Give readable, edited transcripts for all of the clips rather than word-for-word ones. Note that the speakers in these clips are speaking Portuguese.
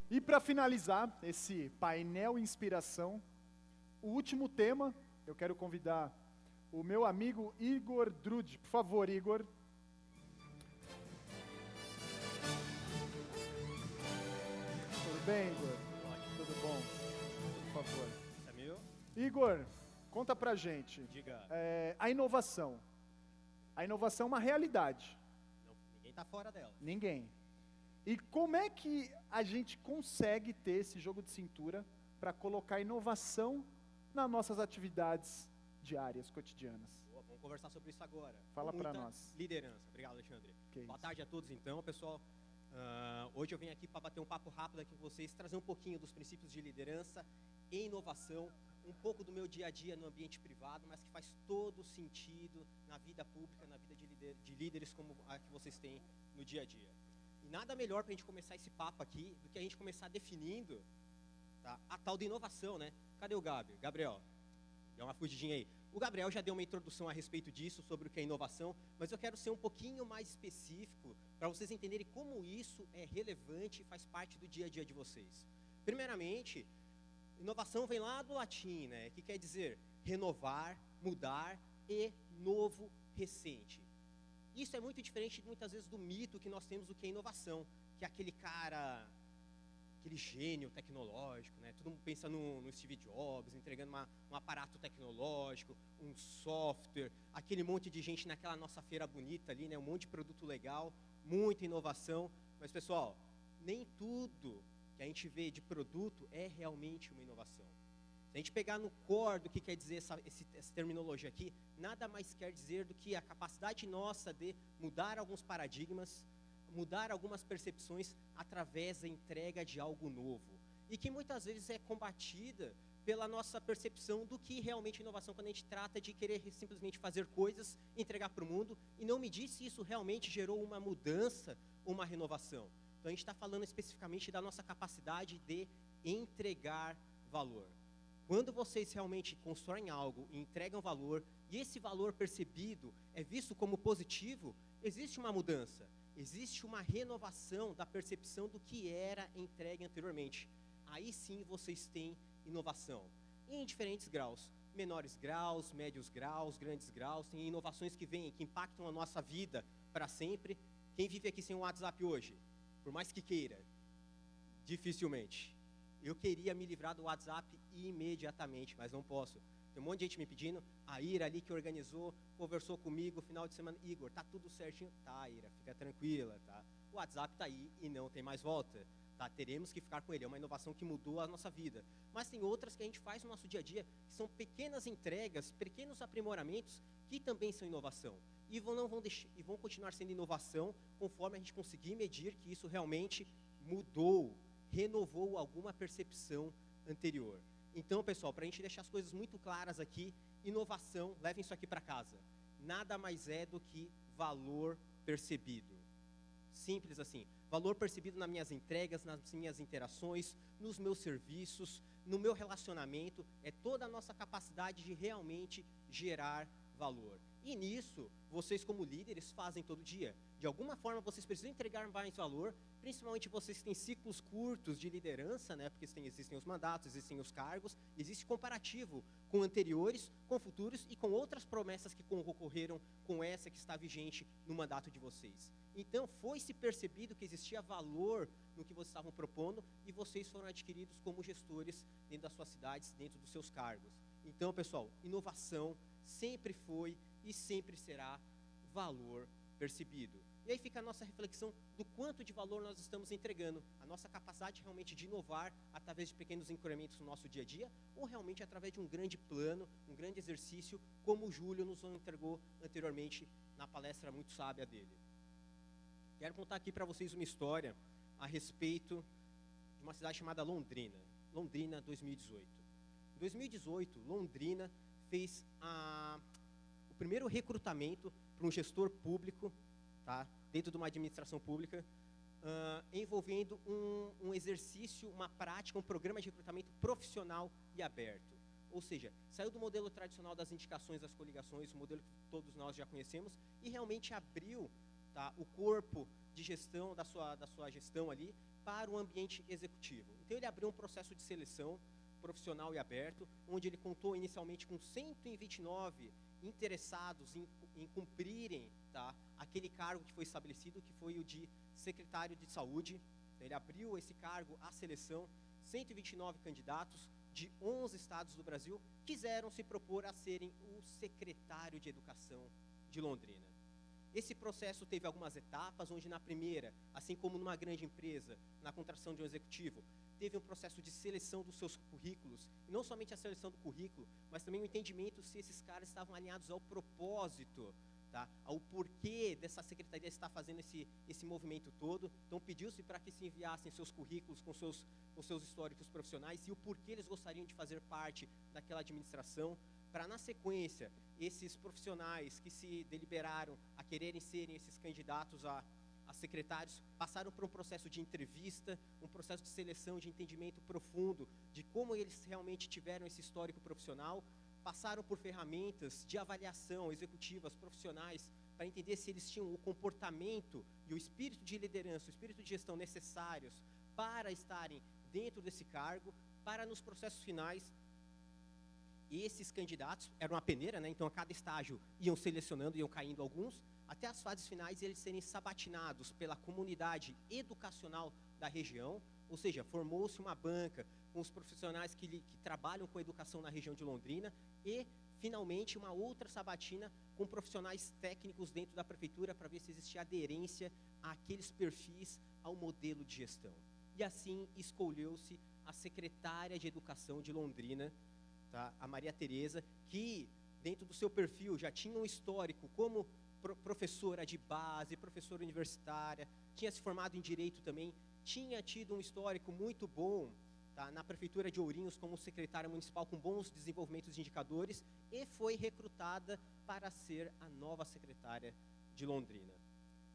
E para finalizar esse painel inspiração, o último tema, eu quero convidar o meu amigo Igor Drude. Por favor, Igor. Tudo bem, Igor? Ótimo. Tudo bom? Por favor. Isso é meu? Igor, conta pra gente. Diga. A inovação. A inovação é uma realidade. Não, ninguém está fora dela. Ninguém. E como é que a gente consegue ter esse jogo de cintura para colocar inovação nas nossas atividades diárias, cotidianas? Boa, vamos conversar sobre isso agora. Fala Com pra muita nós. Liderança. Obrigado, Alexandre. Que Boa isso. tarde a todos, então, pessoal. Hoje eu venho aqui para bater um papo rápido aqui com vocês, trazer um pouquinho dos princípios de liderança e inovação, um pouco do meu dia a dia no ambiente privado, mas que faz todo sentido na vida pública, na vida de líderes como a que vocês têm no dia a dia. E nada melhor para a gente começar esse papo aqui do que a gente começar definindo, tá, a tal de inovação, né? Cadê o Gabriel? Dá uma fugidinha aí. O Gabriel já deu uma introdução a respeito disso, sobre o que é inovação, mas eu quero ser um pouquinho mais específico para vocês entenderem como isso é relevante e faz parte do dia a dia de vocês. Primeiramente, inovação vem lá do latim, né? Que quer dizer renovar, mudar e novo, recente. Isso é muito diferente, muitas vezes, do mito que nós temos do que é inovação, que é aquele cara, aquele gênio tecnológico, né? Todo mundo pensa no Steve Jobs, entregando um aparato tecnológico, um software, aquele monte de gente naquela nossa feira bonita ali, né? Um monte de produto legal, muita inovação. Mas, pessoal, nem tudo que a gente vê de produto é realmente uma inovação. Se a gente pegar no core do que quer dizer essa terminologia aqui, nada mais quer dizer do que a capacidade nossa de mudar alguns paradigmas, mudar algumas percepções através da entrega de algo novo. E que muitas vezes é combatida pela nossa percepção do que realmente é inovação, quando a gente trata de querer simplesmente fazer coisas, entregar para o mundo, e não medir se isso realmente gerou uma mudança, uma renovação. Então a gente está falando especificamente da nossa capacidade de entregar valor. Quando vocês realmente constroem algo e entregam valor, e esse valor percebido é visto como positivo, existe uma mudança. Existe uma renovação da percepção do que era entregue anteriormente. Aí sim vocês têm inovação. E em diferentes graus. Menores graus, médios graus, grandes graus. Tem inovações que vêm, que impactam a nossa vida para sempre. Quem vive aqui sem um WhatsApp hoje? Por mais que queira. Dificilmente. Eu queria me livrar do WhatsApp imediatamente, mas não posso. Tem um monte de gente me pedindo. A Ira ali que organizou, conversou comigo, final de semana. Igor, tá tudo certinho? Tá, Ira, fica tranquila, tá? O WhatsApp tá aí e não tem mais volta, tá? Teremos que ficar com ele. É uma inovação que mudou a nossa vida. Mas tem outras que a gente faz no nosso dia a dia, que são pequenas entregas, pequenos aprimoramentos, que também são inovação. E vão continuar sendo inovação conforme a gente conseguir medir que isso realmente mudou, renovou alguma percepção anterior. Então, pessoal, para a gente deixar as coisas muito claras aqui, inovação, levem isso aqui para casa. Nada mais é do que valor percebido. Simples assim. Valor percebido nas minhas entregas, nas minhas interações, nos meus serviços, no meu relacionamento. É toda a nossa capacidade de realmente gerar valor. E nisso, vocês como líderes fazem todo dia. De alguma forma, vocês precisam entregar mais valor, principalmente vocês que têm ciclos curtos de liderança, né? Porque existem os mandatos, existem os cargos, existe comparativo com anteriores, com futuros e com outras promessas que concorreram com essa que está vigente no mandato de vocês. Então, foi-se percebido que existia valor no que vocês estavam propondo e vocês foram adquiridos como gestores dentro das suas cidades, dentro dos seus cargos. Então, pessoal, inovação sempre foi e sempre será valor percebido. E aí fica a nossa reflexão do quanto de valor nós estamos entregando, a nossa capacidade realmente de inovar através de pequenos incrementos no nosso dia a dia, ou realmente através de um grande plano, um grande exercício, como o Júlio nos entregou anteriormente na palestra muito sábia dele. Quero contar aqui para vocês uma história a respeito de uma cidade chamada Londrina, Londrina 2018. Em 2018, Londrina fez o primeiro recrutamento para um gestor público, tá, dentro de uma administração pública, envolvendo um exercício, uma prática, um programa de recrutamento profissional e aberto. Ou seja, saiu do modelo tradicional das indicações, das coligações, o modelo que todos nós já conhecemos, e realmente abriu, tá, o corpo de gestão da sua gestão ali para o ambiente executivo. Então, ele abriu um processo de seleção profissional e aberto, onde ele contou inicialmente com 129 interessados em cumprirem, tá, aquele cargo que foi estabelecido, que foi o de secretário de saúde. Ele abriu esse cargo à seleção, 129 candidatos de 11 estados do Brasil quiseram se propor a serem o secretário de educação de Londrina. Esse processo teve algumas etapas, onde na primeira, assim como numa grande empresa, na contratação de um executivo, teve um processo de seleção dos seus currículos, e não somente a seleção do currículo, mas também o entendimento se esses caras estavam alinhados ao propósito, tá? Ao porquê dessa secretaria estar fazendo esse movimento todo. Então, pediu-se para que se enviassem seus currículos com seus históricos profissionais e o porquê eles gostariam de fazer parte daquela administração, para, na sequência, esses profissionais que se deliberaram a quererem serem esses candidatos a secretários, passaram por um processo de entrevista, um processo de seleção, de entendimento profundo de como eles realmente tiveram esse histórico profissional, passaram por ferramentas de avaliação executivas, profissionais, para entender se eles tinham o comportamento e o espírito de liderança, o espírito de gestão necessários para estarem dentro desse cargo, para nos processos finais, esses candidatos, era uma peneira, né? Então a cada estágio iam selecionando, iam caindo alguns, até as fases finais eles serem sabatinados pela comunidade educacional da região, ou seja, formou-se uma banca com os profissionais que trabalham com a educação na região de Londrina e, finalmente, uma outra sabatina com profissionais técnicos dentro da prefeitura para ver se existia aderência àqueles perfis ao modelo de gestão. E assim escolheu-se a secretária de Educação de Londrina, tá? A Maria Tereza, que dentro do seu perfil já tinha um histórico como professora de base, professora universitária, tinha se formado em Direito também, tinha tido um histórico muito bom, tá, na Prefeitura de Ourinhos como secretária municipal com bons desenvolvimentos de indicadores e foi recrutada para ser a nova secretária de Londrina.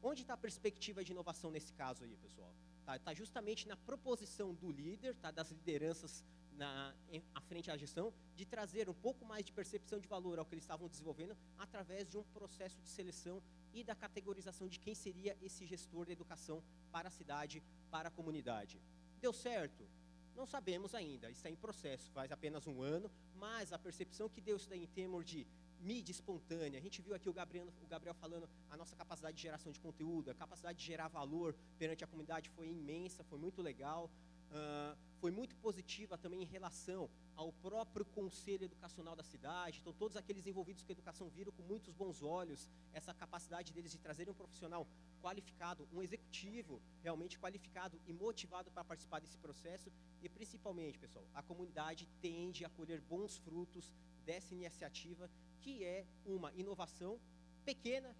Onde está a perspectiva de inovação nesse caso aí, pessoal? Tá justamente na proposição do líder, tá, das lideranças à frente da gestão, de trazer um pouco mais de percepção de valor ao que eles estavam desenvolvendo através de um processo de seleção e da categorização de quem seria esse gestor da educação para a cidade, para a comunidade. Deu certo? Não sabemos ainda, está em processo, faz apenas um ano, mas a percepção que deu isso daí em termos de mídia espontânea, a gente viu aqui o Gabriel falando, a nossa capacidade de geração de conteúdo, a capacidade de gerar valor perante a comunidade foi imensa, foi muito legal. Foi muito positiva também em relação ao próprio conselho educacional da cidade. Então, todos aqueles envolvidos com a educação viram com muitos bons olhos essa capacidade deles de trazerem um profissional qualificado, um executivo realmente qualificado e motivado para participar desse processo. E, principalmente, pessoal, a comunidade tende a colher bons frutos dessa iniciativa, que é uma inovação pequena,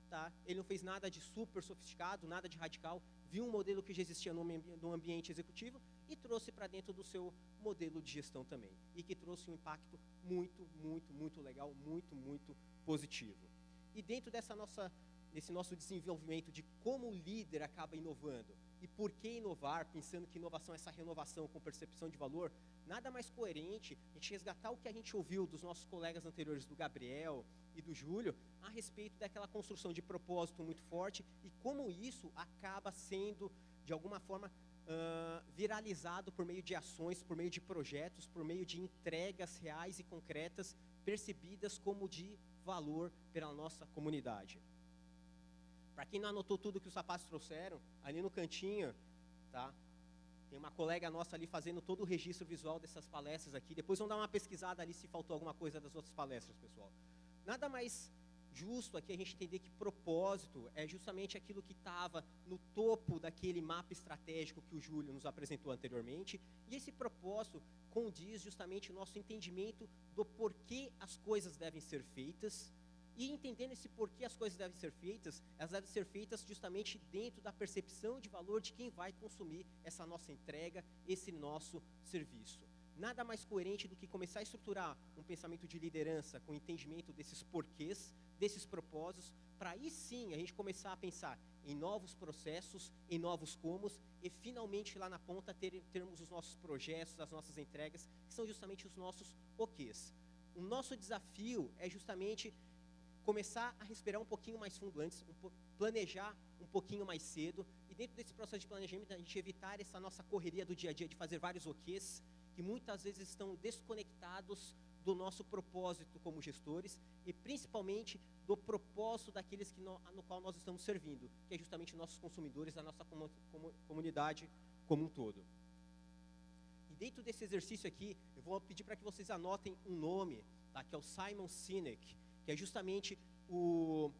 tá? Ele não fez nada de super sofisticado, nada de radical, viu um modelo que já existia no ambiente executivo e trouxe para dentro do seu modelo de gestão também. E que trouxe um impacto muito, muito, muito legal, muito, muito positivo. E dentro desse nosso desenvolvimento de como o líder acaba inovando e por que inovar, pensando que inovação é essa renovação com percepção de valor, nada mais coerente a gente resgatar o que a gente ouviu dos nossos colegas anteriores, do Gabriel e do Júlio, a respeito daquela construção de propósito muito forte e como isso acaba sendo, de alguma forma, viralizado por meio de ações, por meio de projetos, por meio de entregas reais e concretas, percebidas como de valor pela nossa comunidade. Para quem não anotou tudo que os rapazes trouxeram, ali no cantinho, tá? Tem uma colega nossa ali fazendo todo o registro visual dessas palestras aqui. Depois vamos dar uma pesquisada ali se faltou alguma coisa das outras palestras, pessoal. Nada mais justo aqui a gente entender que propósito é justamente aquilo que estava no topo daquele mapa estratégico que o Júlio nos apresentou anteriormente. E esse propósito condiz justamente o nosso entendimento do porquê as coisas devem ser feitas. E entendendo esse porquê as coisas devem ser feitas, elas devem ser feitas justamente dentro da percepção de valor de quem vai consumir essa nossa entrega, esse nosso serviço. Nada mais coerente do que começar a estruturar um pensamento de liderança com entendimento desses porquês, desses propósitos, para aí sim a gente começar a pensar em novos processos, em novos comos, e finalmente lá na ponta termos os nossos projetos, as nossas entregas, que são justamente os nossos OQs. O nosso desafio é justamente começar a respirar um pouquinho mais fundo antes, planejar um pouquinho mais cedo, e dentro desse processo de planejamento, a gente evitar essa nossa correria do dia a dia de fazer vários OQs, que muitas vezes estão desconectados do nosso propósito como gestores, e principalmente do propósito daqueles no qual nós estamos servindo, que é justamente nossos consumidores, a nossa comunidade como um todo. E dentro desse exercício aqui, eu vou pedir para que vocês anotem um nome, tá, que é o Simon Sinek, que é justamente o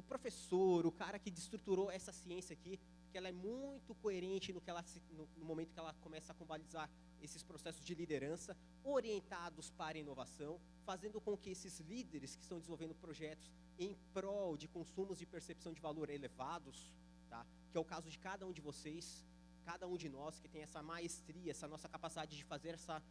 professor, o cara que estruturou essa ciência aqui, que ela é muito coerente no momento que ela começa a convalidar esses processos de liderança orientados para a inovação, fazendo com que esses líderes que estão desenvolvendo projetos em prol de consumos de percepção de valor elevados, tá, que é o caso de cada um de vocês, cada um de nós que tem essa maestria, essa nossa capacidade de fazer essa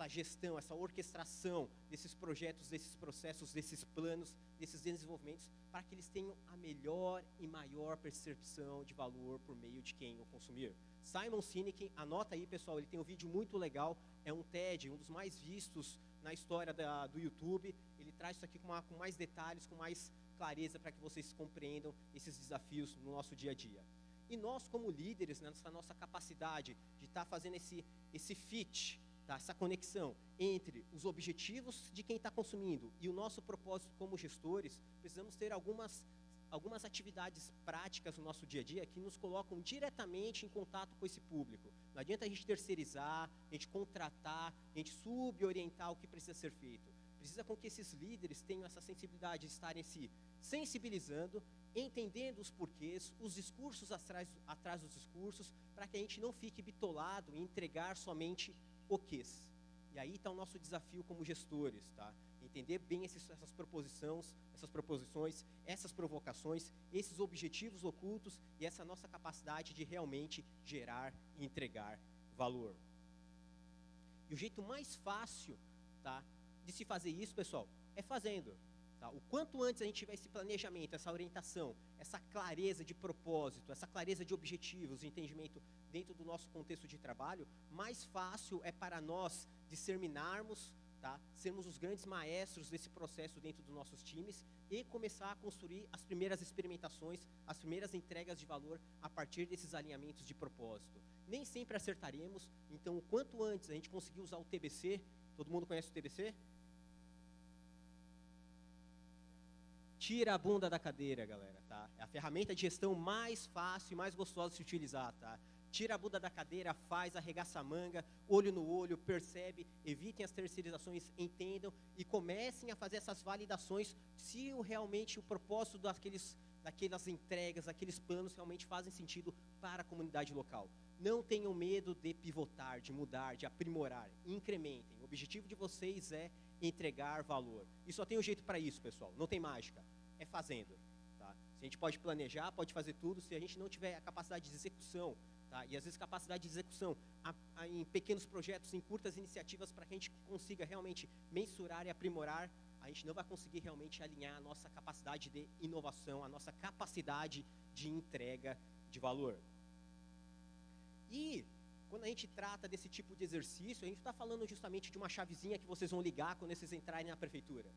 gestão, essa orquestração desses projetos, desses processos, desses planos, desses desenvolvimentos, para que eles tenham a melhor e maior percepção de valor por meio de quem o consumir. Simon Sinek, anota aí, pessoal, ele tem um vídeo muito legal, é um TED, um dos mais vistos na história do YouTube. Ele traz isso aqui com mais detalhes, com mais clareza, para que vocês compreendam esses desafios no nosso dia a dia. E nós, como líderes, nessa nossa capacidade de estar fazendo esse fit, tá, essa conexão entre os objetivos de quem está consumindo e o nosso propósito como gestores, precisamos ter algumas atividades práticas no nosso dia a dia que nos colocam diretamente em contato com esse público. Não adianta a gente terceirizar, a gente contratar, a gente suborientar o que precisa ser feito. Precisa com que esses líderes tenham essa sensibilidade de estarem se sensibilizando, entendendo os porquês, os discursos atrás dos discursos, para que a gente não fique bitolado em entregar somente OQs. E aí está o nosso desafio como gestores, tá? Entender bem essas proposições, essas provocações, esses objetivos ocultos e essa nossa capacidade de realmente gerar e entregar valor. E o jeito mais fácil, tá, de se fazer isso, pessoal, é fazendo. Tá? O quanto antes a gente tiver esse planejamento, essa orientação, essa clareza de propósito, essa clareza de objetivos, entendimento dentro do nosso contexto de trabalho, mais fácil é para nós disseminarmos, tá? Sermos os grandes maestros desse processo dentro dos nossos times e começar a construir as primeiras experimentações, as primeiras entregas de valor a partir desses alinhamentos de propósito. Nem sempre acertaremos, então o quanto antes a gente conseguir usar o TBC, todo mundo conhece o TBC? Tira a bunda da cadeira, galera, tá? É a ferramenta de gestão mais fácil e mais gostosa de se utilizar, tá? Tira a bunda da cadeira, faz, arregaça a manga, olho no olho, percebe, evitem as terceirizações, entendam e comecem a fazer essas validações se realmente o propósito daquelas entregas, daqueles planos realmente fazem sentido para a comunidade local. Não tenham medo de pivotar, de mudar, de aprimorar, incrementem. O objetivo de vocês é entregar valor. E só tem um jeito para isso, pessoal, não tem mágica, é fazendo. Tá? Se a gente pode planejar, pode fazer tudo, se a gente não tiver a capacidade de execução, tá? E às vezes capacidade de execução em pequenos projetos, em curtas iniciativas, para que a gente consiga realmente mensurar e aprimorar, a gente não vai conseguir realmente alinhar a nossa capacidade de inovação, a nossa capacidade de entrega de valor. E quando a gente trata desse tipo de exercício, a gente está falando justamente de uma chavezinha que vocês vão ligar quando vocês entrarem na prefeitura.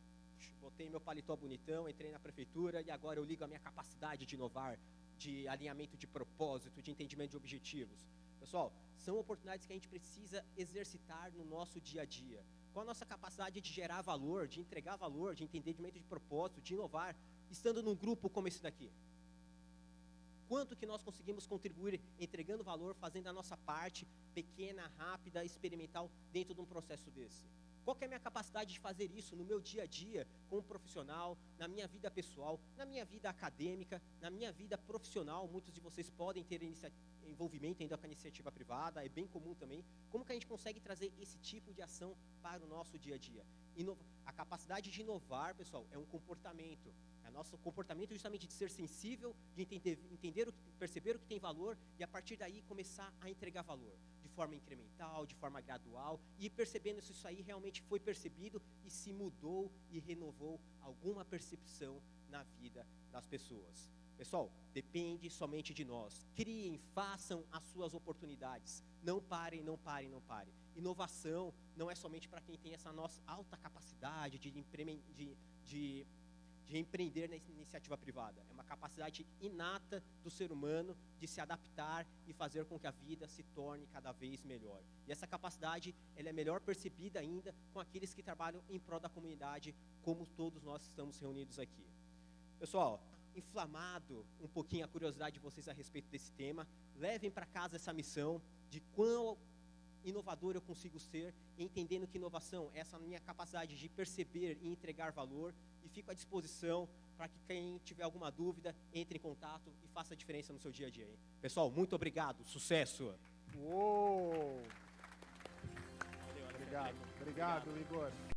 Botei meu paletó bonitão, entrei na prefeitura e agora eu ligo a minha capacidade de inovar, de alinhamento de propósito, de entendimento de objetivos. Pessoal, são oportunidades que a gente precisa exercitar no nosso dia a dia. Qual a nossa capacidade de gerar valor, de entregar valor, de entendimento de propósito, de inovar, estando num grupo como esse daqui? Quanto que nós conseguimos contribuir entregando valor, fazendo a nossa parte pequena, rápida, experimental dentro de um processo desse? Qual que é a minha capacidade de fazer isso no meu dia a dia como profissional, na minha vida pessoal, na minha vida acadêmica, na minha vida profissional? Muitos de vocês podem ter envolvimento ainda com a iniciativa privada, é bem comum também. Como que a gente consegue trazer esse tipo de ação para o nosso dia a dia? A capacidade de inovar, pessoal, é um comportamento. É nosso comportamento justamente de ser sensível, de entender, perceber o que tem valor e a partir daí começar a entregar valor de forma incremental, de forma gradual e percebendo se isso aí realmente foi percebido e se mudou e renovou alguma percepção na vida das pessoas. Pessoal, depende somente de nós. Criem, façam as suas oportunidades. Não parem, não parem, não parem. Inovação não é somente para quem tem essa nossa alta capacidade de de empreender na iniciativa privada. É uma capacidade inata do ser humano de se adaptar e fazer com que a vida se torne cada vez melhor. E essa capacidade, ela é melhor percebida ainda com aqueles que trabalham em prol da comunidade, como todos nós estamos reunidos aqui. Pessoal, inflamado um pouquinho a curiosidade de vocês a respeito desse tema, levem para casa essa missão de quão inovador eu consigo ser, entendendo que inovação é essa minha capacidade de perceber e entregar valor, e fico à disposição para que quem tiver alguma dúvida, entre em contato e faça a diferença no seu dia a dia. Hein? Pessoal, muito obrigado, sucesso! Uou! Valeu, Obrigado, Igor.